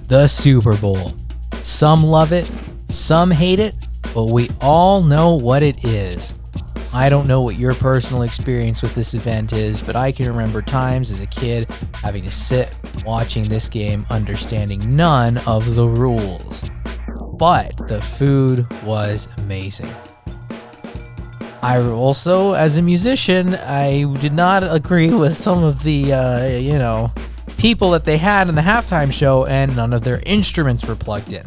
the Super Bowl. Some love it, some hate it, but we all know what it is. I don't know what your personal experience with this event is, but I can remember times as a kid having to sit watching this game understanding none of the rules. But the food was amazing. I also, as a musician, I did not agree with some of the, people that they had in the halftime show, and none of their instruments were plugged in.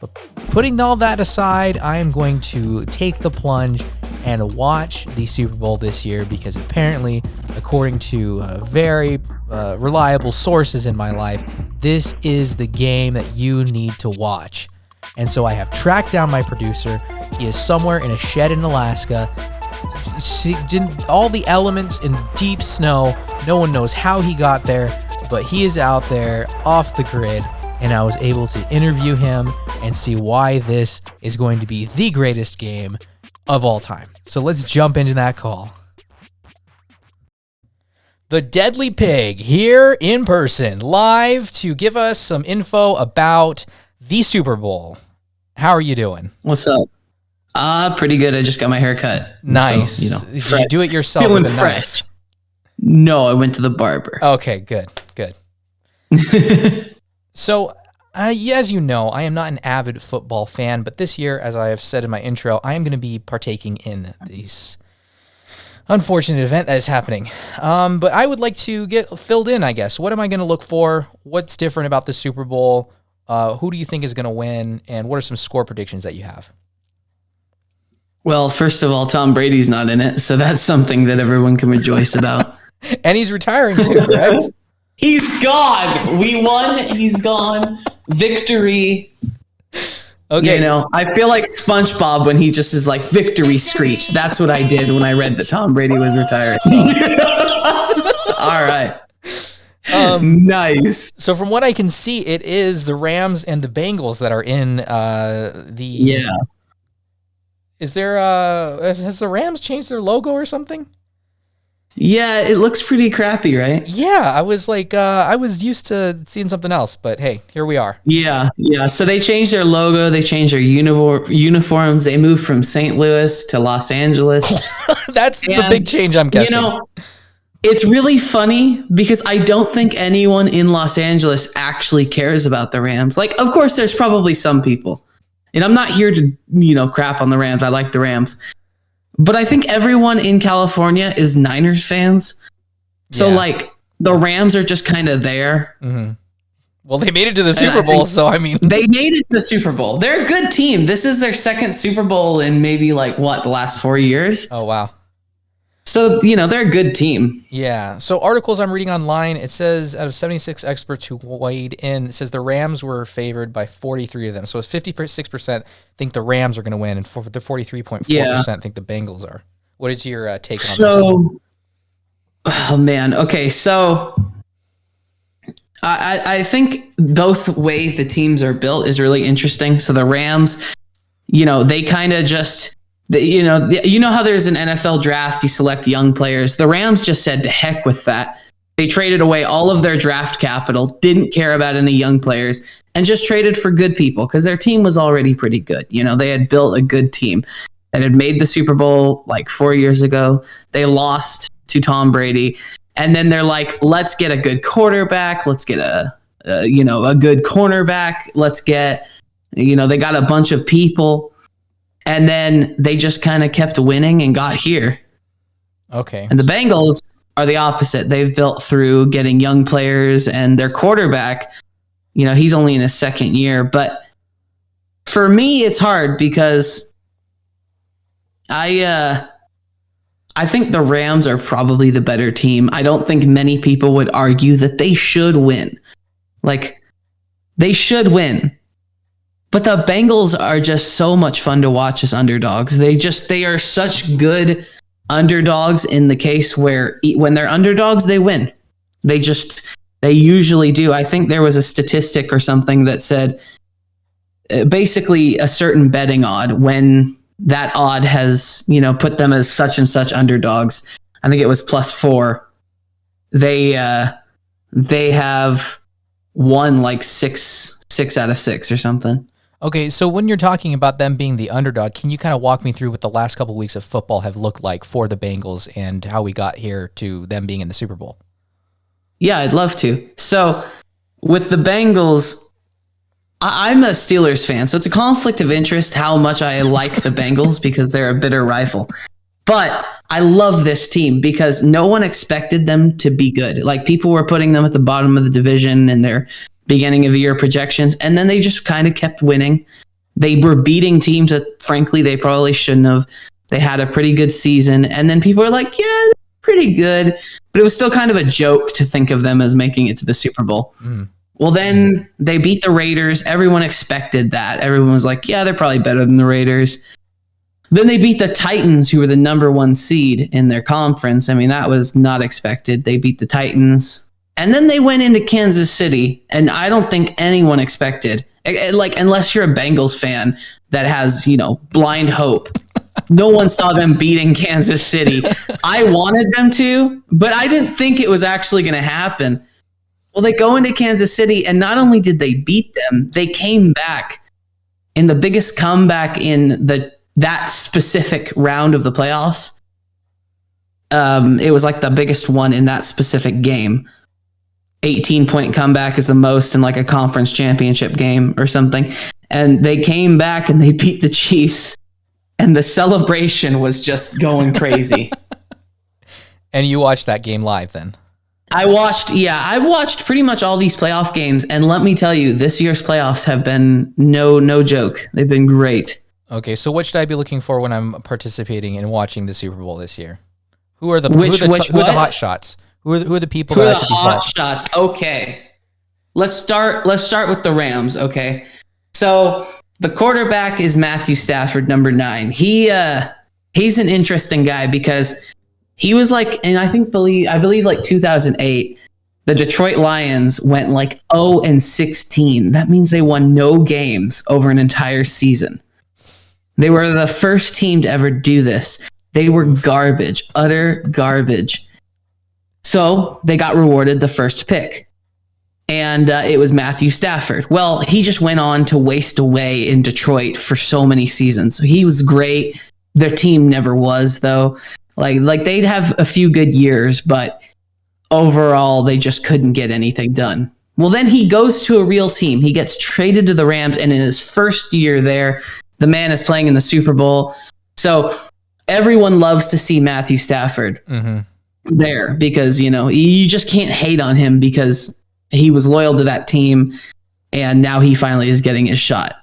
But putting all that aside, I am going to take the plunge and watch the Super Bowl this year because apparently, according to very reliable sources in my life, this is the game that you need to watch. And so I have tracked down my producer. He is somewhere in a shed in Alaska. All the elements in deep snow. No one knows how he got there, but he is out there off the grid, and I was able to interview him and see why this is going to be the greatest game of all time. So let's jump into that call. The Deadly Pig here in person, live to give us some info about the Super Bowl. How are you doing? What's up? Pretty good. I just got my hair cut. Nice. So, Did you do it yourself with a knife? No, I went to the barber. Okay, good. So, as you know, I am not an avid football fan, but this year, as I have said in my intro, I am going to be partaking in this unfortunate event that is happening. But I would like to get filled in, I guess. What am I going to look for? What's different about the Super Bowl? Who do you think is going to win? And what are some score predictions that you have? Well, first of all, Tom Brady's not in it, so that's something that everyone can rejoice about. And he's retiring too, correct? He's gone. We won. He's gone. Victory. Okay. I feel like SpongeBob when he just is like, victory screech. That's what I did when I read that Tom Brady was retired. So. All right. Nice. So from what I can see, it is the Rams and the Bengals that are in the... Yeah. Is there has the Rams changed their logo or something? Yeah, it looks pretty crappy, right? Yeah, I was like, I was used to seeing something else, but hey, here we are. Yeah. So they changed their logo, they changed their uniforms, they moved from St. Louis to Los Angeles. That's the big change, I'm guessing. It's really funny because I don't think anyone in Los Angeles actually cares about the Rams. Like, of course, there's probably some people. And I'm not here to, crap on the Rams. I like the Rams. But I think everyone in California is Niners fans. So, the Rams are just kind of there. Mm-hmm. Well, they made it to the Super Bowl, so I mean... They made it to the Super Bowl. They're a good team. This is their second Super Bowl in maybe, the last 4 years? Oh, wow. So, they're a good team. Yeah. So articles I'm reading online, it says out of 76 experts who weighed in, it says the Rams were favored by 43 of them. So it's 56% think the Rams are going to win, and for the 43.4% think the Bengals are. What is your take on this? Oh, man. Okay, so I think both way the teams are built is really interesting. So the Rams, they kind of just... You know how there's an NFL draft, you select young players. The Rams just said to heck with that. They traded away all of their draft capital, didn't care about any young players, and just traded for good people because their team was already pretty good. They had built a good team that had made the Super Bowl 4 years ago. They lost to Tom Brady. And then they're like, let's get a good quarterback. Let's get a good cornerback. Let's get, they got a bunch of people. And then they just kind of kept winning and got here. Okay. And the Bengals are the opposite. They've built through getting young players, and their quarterback, he's only in his second year. But for me, it's hard because I think the Rams are probably the better team. I don't think many people would argue that they should win. They should win. But the Bengals are just so much fun to watch as underdogs. They are such good underdogs in the case where when they're underdogs, they win. They usually do. I think there was a statistic or something that said basically a certain betting odd, when that odd has, put them as such and such underdogs. I think it was +4. They have won like six out of 6 or something. Okay, so when you're talking about them being the underdog, can you kind of walk me through what the last couple of weeks of football have looked like for the Bengals and how we got here to them being in the Super Bowl? Yeah, I'd love to. So with the Bengals, I'm a Steelers fan, so it's a conflict of interest how much I like the Bengals because they're a bitter rival. But I love this team because no one expected them to be good. Like, people were putting them at the bottom of the division in their beginning of the year projections, and then they just kind of kept winning. They were beating teams that, frankly, they probably shouldn't have. They had a pretty good season, and then people were like, yeah, they're pretty good. But it was still kind of a joke to think of them as making it to the Super Bowl. Well, then they beat the Raiders. Everyone expected that. Everyone was like, yeah, they're probably better than the Raiders. Then they beat the Titans, who were the number 1 seed in their conference. I mean, that was not expected. They beat the Titans. And then they went into Kansas City, and I don't think anyone expected, like, unless you're a Bengals fan that has, blind hope. No one saw them beating Kansas City. I wanted them to, but I didn't think it was actually going to happen. Well, they go into Kansas City, and not only did they beat them, they came back in the biggest comeback in that specific round of the playoffs. It was like the biggest one in that specific game. 18-point comeback is the most in like a conference championship game or something. And they came back and they beat the Chiefs, and the celebration was just going crazy. And you watched that game live then? I've watched pretty much all these playoff games, and let me tell you, this year's playoffs have been no joke. They've been great. Okay, so what should I be looking for when I'm participating and watching the Super Bowl this year? Who are the hot shots? Who are the people that I should be following? Hot shots. Okay. Let's start with the Rams, okay? So, the quarterback is Matthew Stafford, number 9. He's an interesting guy because he was like, and I believe like 2008, the Detroit Lions went like 0-16. That means they won no games over an entire season. They were the first team to ever do this. They were garbage, utter garbage. So they got rewarded the first pick. And it was Matthew Stafford. Well, he just went on to waste away in Detroit for so many seasons. So he was great. Their team never was, though. Like they'd have a few good years, but overall they just couldn't get anything done. Well, then he goes to a real team. He gets traded to the Rams, and in his first year there, the man is playing in the Super Bowl. So everyone loves to see Matthew Stafford there because, you just can't hate on him because he was loyal to that team, and now he finally is getting his shot.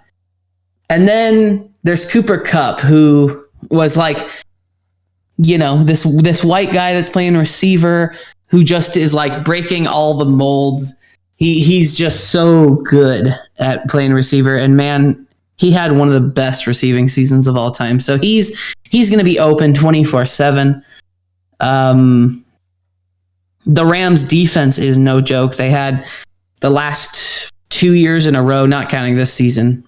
And then there's Cooper Kupp, who was like, this white guy that's playing receiver who just is like breaking all the molds. He's just so good at playing receiver, and man, he had one of the best receiving seasons of all time. So he's going to be open 24/7. The Rams defense is no joke. They had the last 2 years in a row, not counting this season.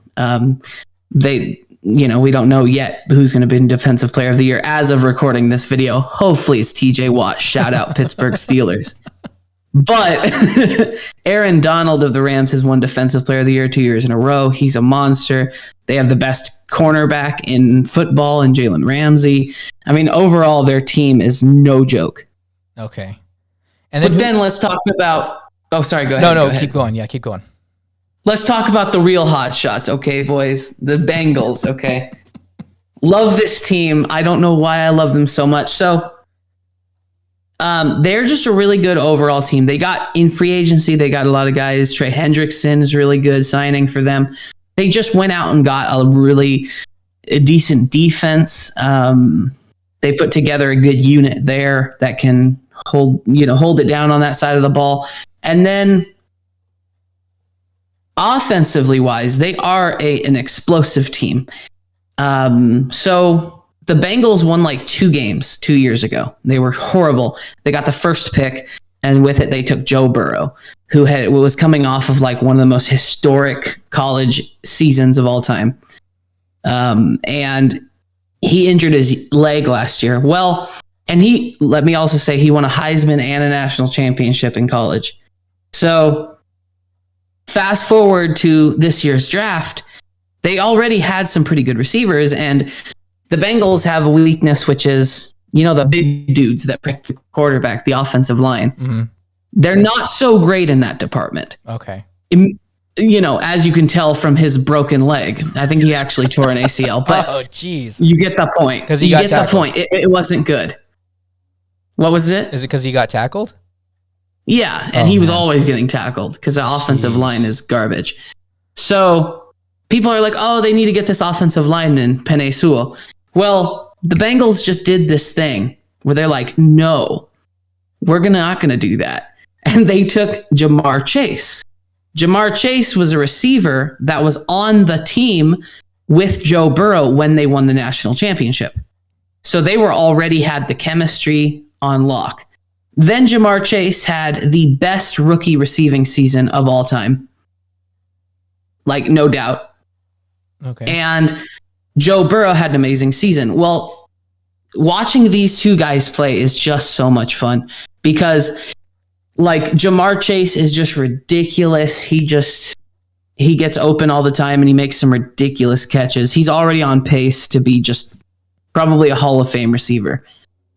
We don't know yet who's going to be Defensive Player of the Year as of recording this video. Hopefully it's TJ Watt. Shout out Pittsburgh Steelers. But Aaron Donald of the Rams has won Defensive Player of the Year 2 years in a row. He's a monster. They have the best cornerback in football in Jalen Ramsey. I mean, overall, their team is no joke. Okay. Then let's talk about... Oh, sorry, go ahead. No, keep going. Yeah, keep going. Let's talk about the real hot shots, okay, boys? The Bengals, okay? Love this team. I don't know why I love them so much. So, they're just a really good overall team. They got in free agency, they got a lot of guys. Trey Hendrickson is really good signing for them. They just went out and got a decent defense. They put together a good unit there that can hold it down on that side of the ball. And then offensively wise, they are an explosive team. So the Bengals won like 2 games 2 years ago. They were horrible. They got the first pick, and with it, they took Joe Burrow, who was coming off of like one of the most historic college seasons of all time. And he injured his leg last year. Well, and let me also say, he won a Heisman and a national championship in college. So fast forward to this year's draft, they already had some pretty good receivers, and the Bengals have a weakness, which is, the big dudes that pick the quarterback, the offensive line. Mm-hmm. They're not so great in that department. Okay. As you can tell from his broken leg, I think he actually tore an ACL. But oh, jeez. You get the point. Because he got tackled. The point. It wasn't good. What was it? Is it because he got tackled? Yeah, and he was always getting tackled because the offensive line is garbage. So people are like, oh, they need to get this offensive lineman, Penei Sewell. Well, the Bengals just did this thing where they're like, no, we're not going to do that. And they took Jamar Chase. Jamar Chase was a receiver that was on the team with Joe Burrow when they won the national championship. So they already had the chemistry on lock. Then Jamar Chase had the best rookie receiving season of all time. Like, no doubt. Okay. And Joe Burrow had an amazing season. Well, watching these two guys play is just so much fun because, like, Jamar Chase is just ridiculous. He gets open all the time and he makes some ridiculous catches. He's already on pace to be just probably a Hall of Fame receiver.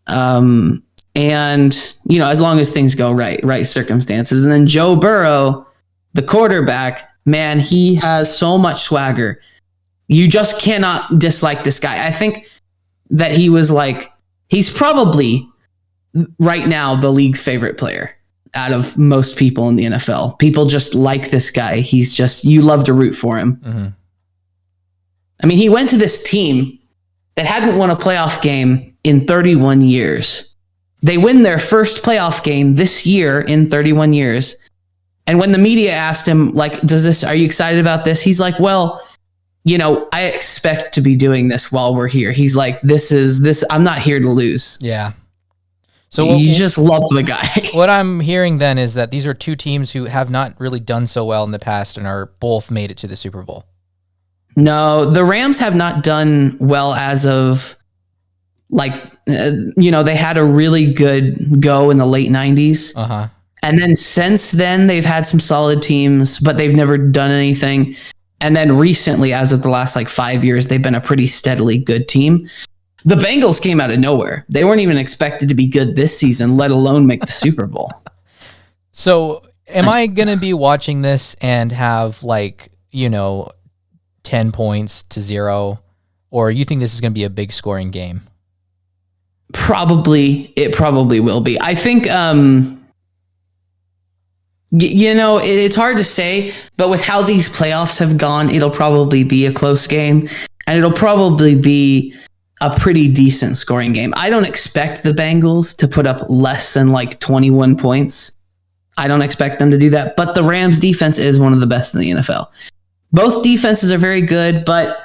And, as long as things go right circumstances. And then Joe Burrow, the quarterback, man, he has so much swagger. You just cannot dislike this guy. I think that he's probably right now the league's favorite player out of most people in the NFL. People just like this guy. You love to root for him. Mm-hmm. I mean, he went to this team that hadn't won a playoff game in 31 years. They win their first playoff game this year in 31 years. And when the media asked him, like, are you excited about this? He's like, well, I expect to be doing this while we're here. He's like, I'm not here to lose. Yeah. So you just love the guy. What I'm hearing then is that these are two teams who have not really done so well in the past and are both made it to the Super Bowl. No, the Rams have not done well as of they had a really good go in the late 90s. Uh-huh. And then since then, they've had some solid teams, but they've never done anything. And then recently, as of the last 5 years, they've been a pretty steadily good team. The Bengals came out of nowhere. They weren't even expected to be good this season, let alone make the Super Bowl. So am I going to be watching this and have 10 points to 0? Or you think this is going to be a big scoring game? It probably will be. I think, it's hard to say, but with how these playoffs have gone, it'll probably be a close game and it'll probably be a pretty decent scoring game. I don't expect the Bengals to put up less than 21 points. I don't expect them to do that, but the Rams defense is one of the best in the NFL. Both defenses are very good, but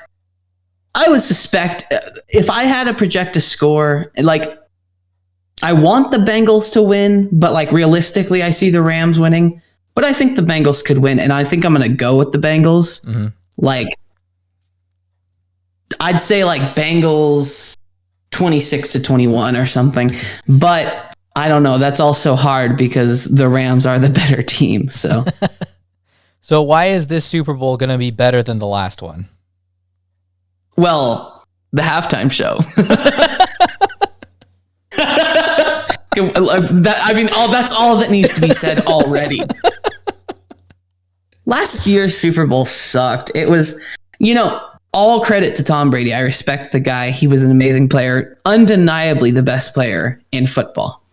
I would suspect if I had to project a score, I want the Bengals to win, but realistically, I see the Rams winning. But I think the Bengals could win, and I think I'm going to go with the Bengals. Mm-hmm. I'd say Bengals 26-21 or something. But I don't know. That's also hard because the Rams are the better team. So, so why is this Super Bowl going to be better than the last one? Well, the halftime show. That's all that needs to be said already. Last year's Super Bowl sucked. It was, all credit to Tom Brady. I respect the guy. He was an amazing player, undeniably the best player in football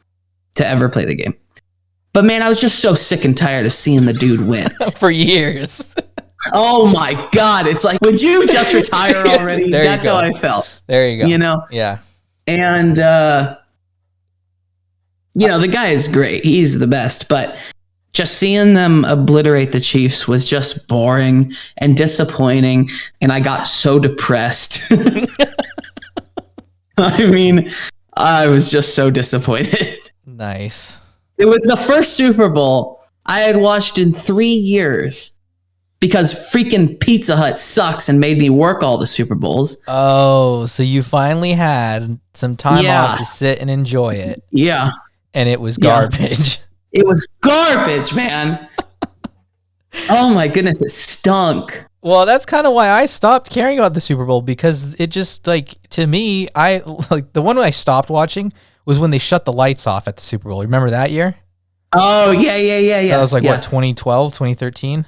to ever play the game. But man, I was just so sick and tired of seeing the dude win. For years. Oh my God. It's would you just retire already? That's how I felt. There you go. Yeah. Yeah. And, the guy is great. He's the best. But just seeing them obliterate the Chiefs was just boring and disappointing. And I got so depressed. I was just so disappointed. Nice. It was the first Super Bowl I had watched in 3 years because freaking Pizza Hut sucks and made me work all the Super Bowls. Oh, so you finally had some time off to sit and enjoy it. Yeah. And it was garbage. It was garbage, man. Oh my goodness, it stunk. Well, that's kind of why I stopped caring about the Super Bowl, because it just, like, to me, I like the one I stopped watching was when they shut the lights off at the Super Bowl. Remember that year? Oh, yeah. That was like what, 2012, 2013?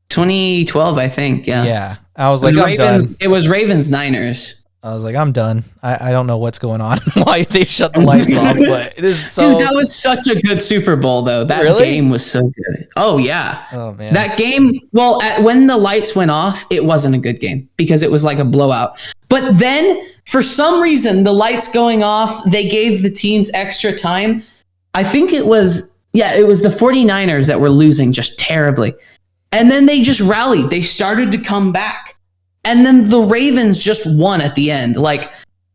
2012, I think. Yeah. Yeah. I was like, I'm done. It was Ravens Niners. I was like, I'm done. I don't know what's going on, why they shut the lights off, but it is so. Dude, that was such a good Super Bowl, though. That game was so good. Oh, yeah. Oh, man. That game, well, when the lights went off, it wasn't a good game because it was like a blowout. But then, for some reason, the lights going off, they gave the teams extra time. I think it was the 49ers that were losing just terribly. And then they just rallied. They started to come back. And then the Ravens just won at the end. Like,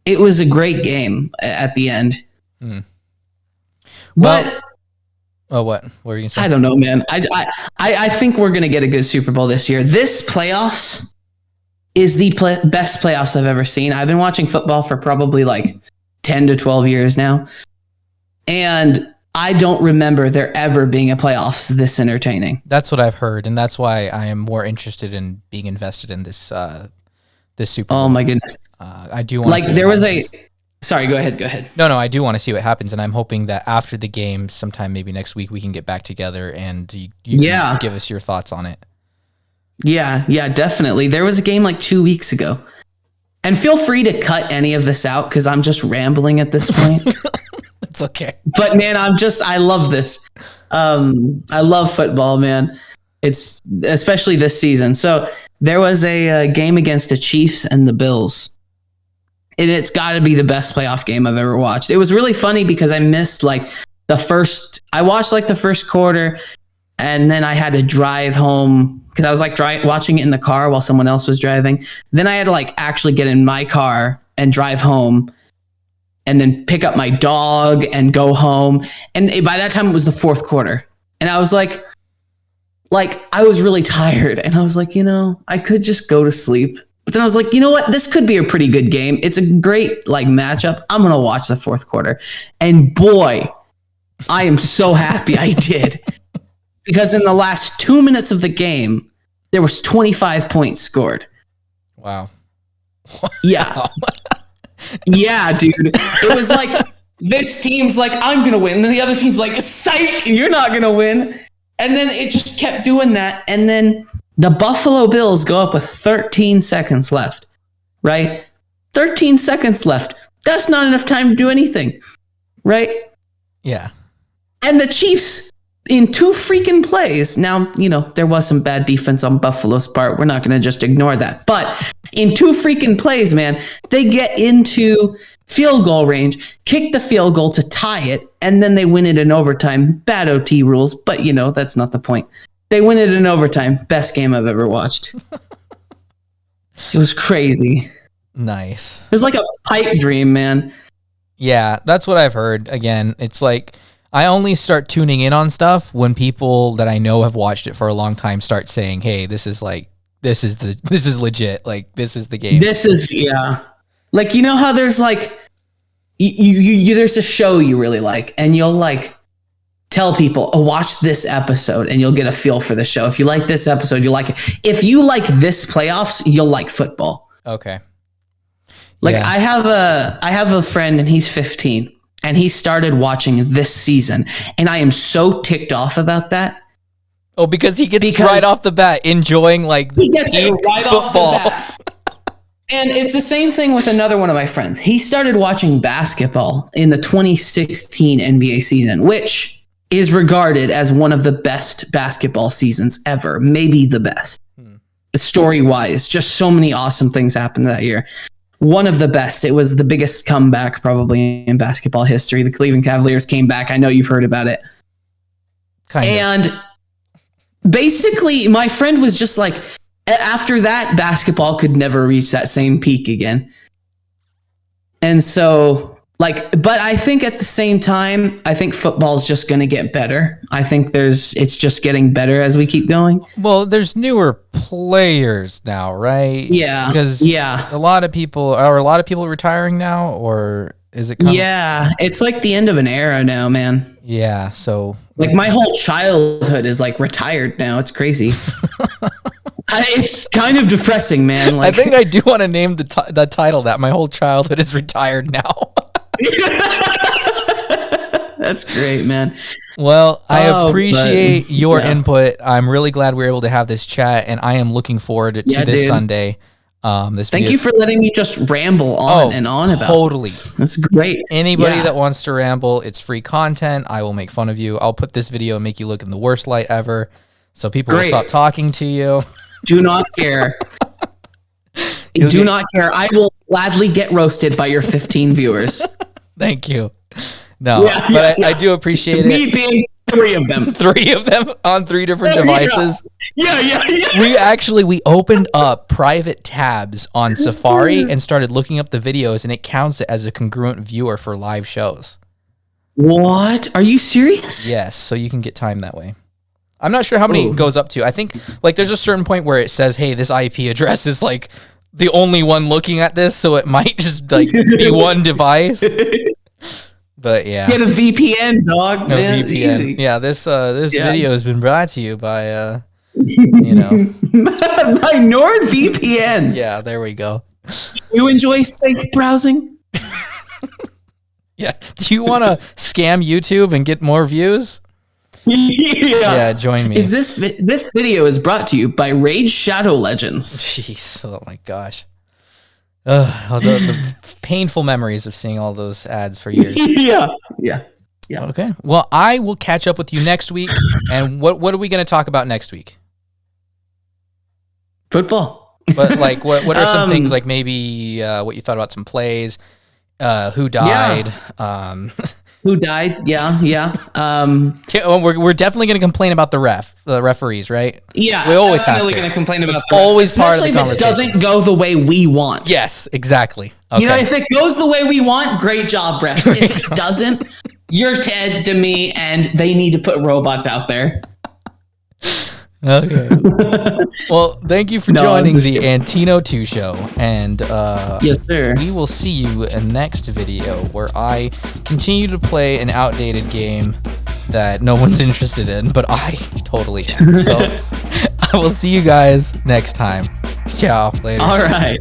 it was a great game at the end. Well, But what were you gonna say? I don't know, man. I think we're gonna get a good Super Bowl this year. This playoffs is the best playoffs I've ever seen. I've been watching football for probably like 10 to 12 years now, and I don't remember there ever being a playoffs this entertaining. That's what I've heard, and that's why I am more interested in being invested in this this Super Bowl. Oh my goodness! I do want like there was Sorry, go ahead. No, I do want to see what happens, and I'm hoping that after the game, sometime maybe next week, we can get back together and you can give us your thoughts on it. Yeah, definitely. There was a game like 2 weeks ago, and feel free to cut any of this out because I'm just rambling at this point. It's okay. But man, I love this. I love football, man. It's especially this season. So there was a game against the Chiefs and the Bills. And it's got to be the best playoff game I've ever watched. It was really funny because I missed I watched like the first quarter, and then I had to drive home because I was like watching it in the car while someone else was driving. Then I had to like actually get in my car and drive home, and then pick up my dog and go home. And by that time it was the fourth quarter. And I was like I was really tired. And I was like, I could just go to sleep. But then I was like, you know what? This could be a pretty good game. It's a great matchup. I'm going to watch the fourth quarter. And boy, I am so happy I did. Because in the last 2 minutes of the game, there was 25 points scored. Wow. Yeah. Yeah, dude. It was like this team's like, I'm going to win. And then the other team's like, psych, you're not going to win. And then it just kept doing that. And then the Buffalo Bills go up with 13 seconds left, right? 13 seconds left. That's not enough time to do anything, right? Yeah. And the Chiefs, in 2 freaking plays. Now, there was some bad defense on Buffalo's part. We're not going to just ignore that. But in 2 freaking plays, man, they get into field goal range, kick the field goal to tie it, and then they win it in overtime. Bad OT rules, but that's not the point. They win it in overtime. Best game I've ever watched. It was crazy. Nice. It was like a pipe dream, man. Yeah, that's what I've heard. Again, it's like I only start tuning in on stuff when people that I know have watched it for a long time start saying, "Hey, this is legit. Like, this is the game." This is Like, how there's like you there's a show you really like, and you'll like tell people, "Oh, watch this episode," and you'll get a feel for the show. If you like this episode, you like it. If you like this playoffs, you'll like football. Okay. Like yeah. I have a friend, and he's 15, and he started watching this season, and I am so ticked off about that. Oh, because he gets right off the bat enjoying he gets it right football. Off the bat. And it's the same thing with another one of my friends. He started watching basketball in the 2016 NBA season, which is regarded as one of the best basketball seasons ever, maybe the best. Story-wise, just so many awesome things happened that year. One of the best. It was the biggest comeback probably in basketball history. The Cleveland Cavaliers came back. I know you've heard about it. And basically, my friend was just like, after that, basketball could never reach that same peak again. And so, but I think at the same time, I think football's just going to get better. I think it's just getting better as we keep going. Well, there's newer players now, right? Yeah. Because a lot of people retiring now, or Is it coming? Yeah, it's like the end of an era now, man. Yeah. So Like my whole childhood is like retired now. It's crazy. It's kind of depressing, man. Like, I think I do want to name the title that my whole childhood is retired now. that's great, man. Well, I Oh, appreciate but- your yeah. input. I'm really glad we were able to have this chat, and I am looking forward to Yeah, this dude. Sunday. This Thank video you for letting me just ramble on and on about totally. this. That's great. Anybody Yeah. that wants to ramble, it's free content. I will make fun of you. I'll put this video and make you look in the worst light ever, so people will Great. stop talking to you. Do not care. You'll Do get- not care. I will gladly get roasted by your 15 viewers. Thank you. No, Yeah, but yeah, I do appreciate Me it. being 3 of them. 3 of them on 3 different Oh, yeah. devices. Yeah. We opened up private tabs on Safari and started looking up the videos, and it counts it as a congruent viewer for live shows. What? Are you serious? Yes, so you can get time that way. I'm not sure how many Ooh. it goes up to. I think like there's a certain point where it says, "Hey, this IP address is like the only one looking at this," so it might just like be one device. But yeah, Get a VPN, dog. no man. VPN. Easy. Yeah, this Yeah. video has been brought to you by you know. By NordVPN. Yeah, there we go. You enjoy safe browsing? Yeah. Do you want to scam YouTube and get more views? Yeah, join me. Is this this video is brought to you by Raid Shadow Legends? Jeez, oh my gosh. The painful memories of seeing all those ads for years. Yeah. Okay. Well, I will catch up with you next week. And what are we going to talk about next week? Football. But like, what are some Um, things like maybe what you thought about some plays, who died? Who died? Yeah. We're definitely going to complain about the referees, right? Yeah. We always have definitely to. going to complain about It's the refs, always part of the especially if it conversation. doesn't go the way we want. Yes, exactly. Okay. You know, if it goes the way we want, great job, refs. If it doesn't, you're dead to me, and they need to put robots out there. Okay. Well, thank you for No, joining I'm just the kidding. Antino 2 show. And Yes, sir. we will see you in next video where I continue to play an outdated game that no one's interested in, but I totally am. So I will see you guys next time. Ciao. Later. All right.